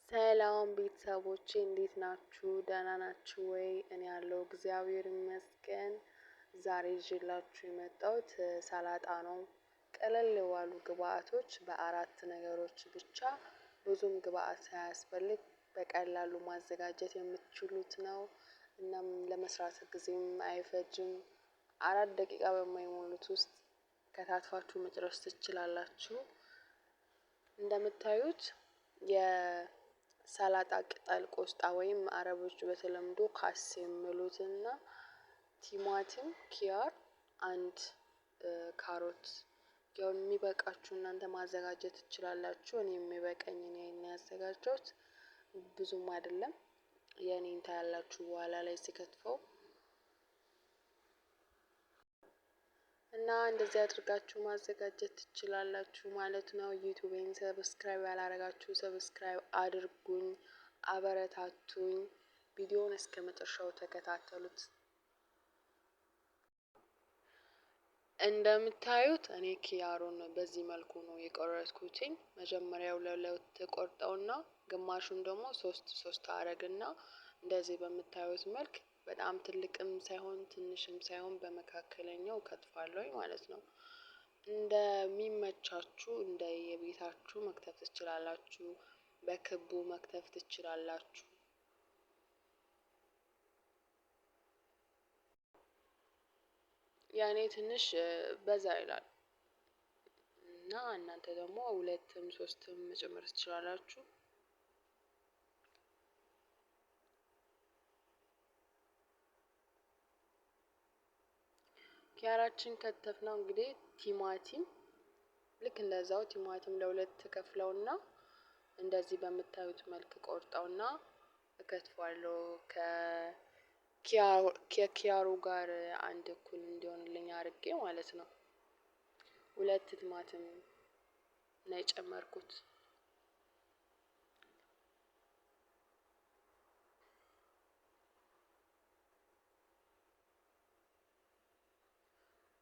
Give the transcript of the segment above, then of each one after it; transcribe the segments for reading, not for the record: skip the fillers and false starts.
ሰላም ቤተሰቦቼ እንዴት ናችሁ? ደህና ናችሁ ወይ? እኔ ያለው እግዚአብሔር ይመስገን። ዛሬ ይዤላችሁ የመጣሁት ሰላጣ ነው። ቀለል ባሉ ግብአቶች በአራት ነገሮች ብቻ ብዙም ግብአት ሳያስፈልግ በቀላሉ ማዘጋጀት የምትችሉት ነው። እናም ለመስራት ጊዜም አይፈጅም። 4 ደቂቃ በማይሞሉት ውስጥ ከታትፋችሁ መጨረስ ትችላላችሁ። እንደምታዩት የሰላጣ ቅጠል ቆስጣ ወይም አረቦች በተለምዶ ካስ የሚሉትና ቲማቲም፣ ኪያር፣ አንድ ካሮት ያው የሚበቃችሁ እናንተ ማዘጋጀት ትችላላችሁ። እኔ የሚበቃኝ እኔ ያዘጋጀሁት ብዙም አይደለም። የኔን ታያላችሁ በኋላ ላይ ሲከትፈው እና እንደዚህ አድርጋችሁ ማዘጋጀት ትችላላችሁ ማለት ነው። ዩቲዩቤን ሰብስክራይብ ያላረጋችሁ ሰብስክራይብ አድርጉኝ፣ አበረታቱኝ። ቪዲዮውን እስከ መጨረሻው ተከታተሉት። እንደምታዩት እኔ ኪያሩን በዚህ መልኩ ነው የቆረጥኩትኝ። መጀመሪያው ለሁለት ቆርጠውና ግማሹን ደግሞ ሶስት አረግና እንደዚህ በምታዩት መልክ በጣም ትልቅም ሳይሆን ትንሽም ሳይሆን በመካከለኛው ከትፋለሁ ማለት ነው። እንደሚመቻችሁ እንደ የቤታችሁ መክተፍ ትችላላችሁ። በክቡ መክተፍ ትችላላችሁ። ያኔ ትንሽ በዛ ይላል እና እናንተ ደግሞ ሁለትም ሶስትም መጨመር ትችላላችሁ። ኪያራችን ከተፍነው እንግዲህ ቲማቲም ልክ እንደዛው ቲማቲም ለሁለት ከፍለውና እንደዚህ በምታዩት መልክ ቆርጠውና እከትፋለሁ ከኪያሩ ጋር አንድ እኩል እንዲሆንልኝ አድርጌ ማለት ነው። 2 ቲማቲም ነው የጨመርኩት።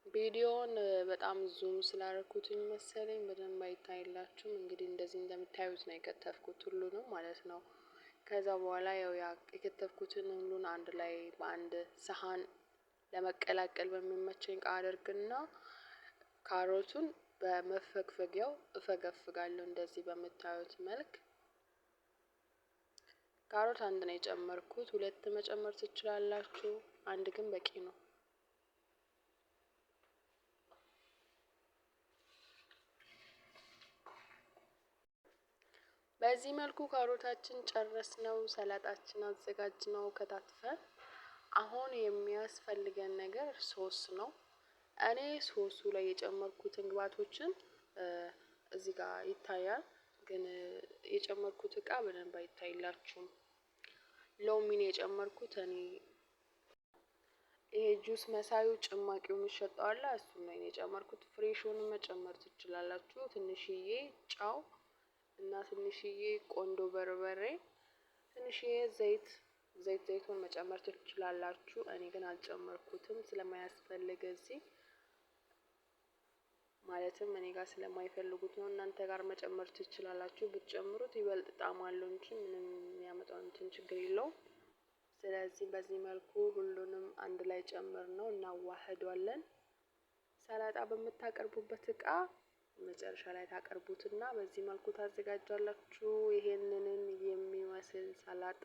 ቪዲዮውን በጣም ዙም ስላደረኩትኝ መሰለኝ በደንብ አይታይላችሁም። እንግዲህ እንደዚህ እንደምታዩት ነው የከተፍኩት ሁሉንም ማለት ነው። ከዛ በኋላ ያው የከተፍኩትን ሁሉን አንድ ላይ በአንድ ሰሃን ለመቀላቀል በሚመቸኝ እቃ አደርግና ካሮቱን በመፈግፈጊያው እፈገፍጋለሁ እንደዚህ በምታዩት መልክ። ካሮት አንድ ነው የጨመርኩት፣ 2 መጨመር ትችላላችሁ። አንድ ግን በቂ ነው። በዚህ መልኩ ካሮታችን ጨረስነው፣ ሰላጣችን አዘጋጅነው ከታትፈን። አሁን የሚያስፈልገን ነገር ሶስ ነው። እኔ ሶሱ ላይ የጨመርኩትን ግብአቶችን እዚህ ጋር ይታያል፣ ግን የጨመርኩት እቃ በደንብ አይታይላችሁም። ሎሚን የጨመርኩት እኔ ይሄ ጁስ መሳዩ ጭማቂው የሚሸጠው አለ፣ እሱን ነው የጨመርኩት። ፍሬሹን መጨመር ትችላላችሁ። ትንሽዬ ጨው እና ትንሽዬ ቆንዶ በርበሬ፣ ትንሽዬ ዘይቱን መጨመር ትችላላችሁ። እኔ ግን አልጨመርኩትም ስለማያስፈልግ እዚህ ማለትም እኔ ጋር ስለማይፈልጉት ነው። እናንተ ጋር መጨመር ትችላላችሁ። ብትጨምሩት ይበልጥ ጣዕም አለው እንጂ ምንም የሚያመጣው እንትን ችግር የለውም። ስለዚህ በዚህ መልኩ ሁሉንም አንድ ላይ ጨምር ነው እናዋህዷለን። ሰላጣ በምታቀርቡበት እቃ መጨረሻ ላይ ታቀርቡትና በዚህ መልኩ ታዘጋጃላችሁ። ይሄንን የሚመስል ሰላጣ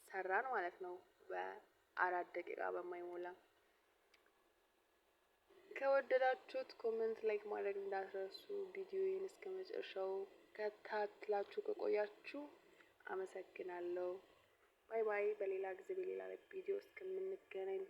ሰራን ማለት ነው በ4 ደቂቃ በማይሞላ። ከወደዳችሁት ኮሜንት ላይክ ማድረግ እንዳትረሱ። ቪዲዮዬን እስከ መጨረሻው ከታትላችሁ ከቆያችሁ አመሰግናለሁ። ባይ ባይ። በሌላ ጊዜ በሌላ ቪዲዮ እስከምንገናኝ